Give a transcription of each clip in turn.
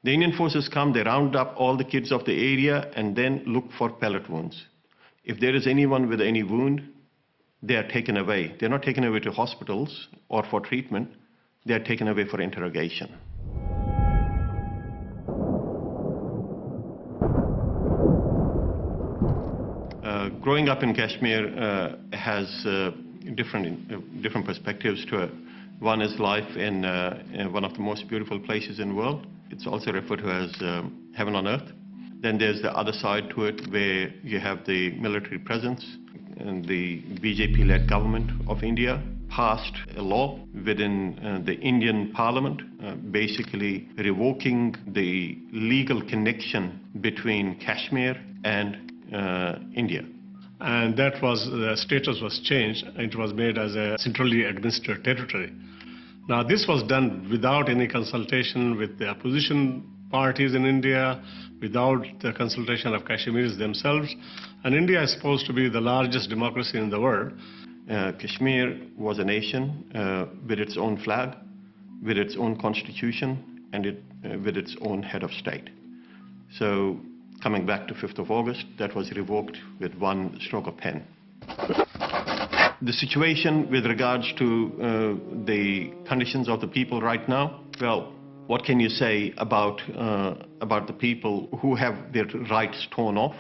The Indian forces come, they round up all the kids of the area and then look for pellet wounds. If there is anyone with any wound, they are taken away. They're not taken away to hospitals or for treatment. They are taken away for interrogation. Growing up in Kashmir has different perspectives to it. One is life in one of the most beautiful places in the world. It's also referred to as heaven on earth. Then there's the other side to it where you have the military presence, and the BJP-led government of India passed a law within the Indian Parliament, basically revoking the legal connection between Kashmir and India. And that was, the status was changed. It was made as a centrally administered territory. Now this was done without any consultation with the opposition parties in India, without the consultation of Kashmiris themselves. And India is supposed to be the largest democracy in the world. Kashmir was a nation with its own flag, with its own constitution, and with its own head of state. So coming back to 5th of August, that was revoked with one stroke of pen. The situation with regards to the conditions of the people right now, well, what can you say about the people who have their rights torn off,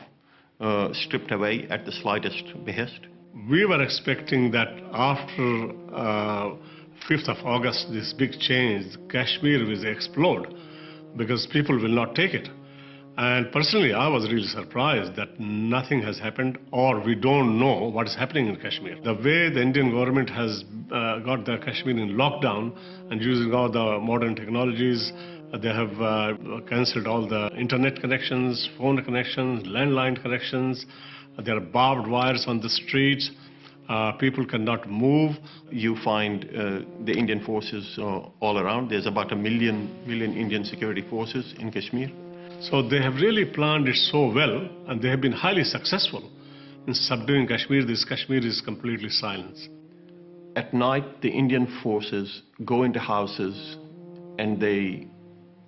stripped away at the slightest behest? We were expecting that after 5th of August, this big change, Kashmir will explode because people will not take it. And personally, I was really surprised that nothing has happened, or we don't know what is happening in Kashmir. The way the Indian government has got the Kashmir in lockdown and using all the modern technologies, they have cancelled all the internet connections, phone connections, landline connections. There are barbed wires on the streets. People cannot move. You find the Indian forces all around. There's about a million Indian security forces in Kashmir. So they have really planned it so well, and they have been highly successful in subduing Kashmir. This Kashmir is completely silent. At night, the Indian forces go into houses and they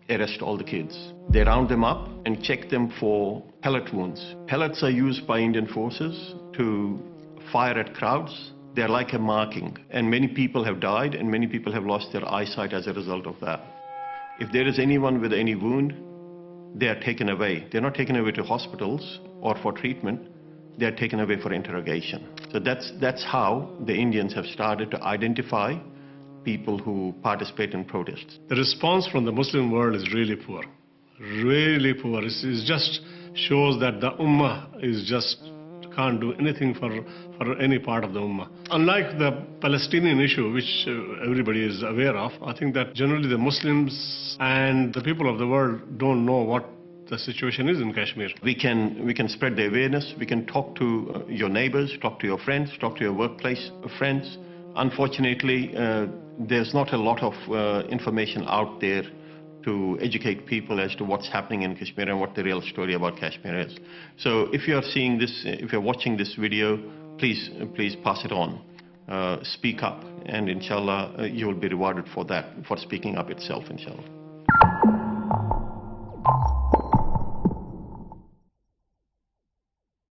arrest all the kids. They round them up and check them for pellet wounds. Pellets are used by Indian forces to fire at crowds. They're like a marking, and many people have died and many people have lost their eyesight as a result of that. If there is anyone with any wound, they are taken away. They're not taken away to hospitals or for treatment. They are taken away for interrogation. So that's how the Indians have started to identify people who participate in protests. The response from the Muslim world is really poor. Really poor. It just shows that the Ummah is just can't do anything for any part of the Ummah. Unlike the Palestinian issue, which everybody is aware of, I think that generally the Muslims and the people of the world don't know what the situation is in Kashmir. We can spread the awareness. We can talk to your neighbors, talk to your friends, talk to your workplace friends. Unfortunately, there's not a lot of information out there to educate people as to what's happening in Kashmir and what the real story about Kashmir is. So if you're seeing this, if you're watching this video, please pass it on. Speak up, and inshallah you will be rewarded for that, for speaking up itself, inshallah.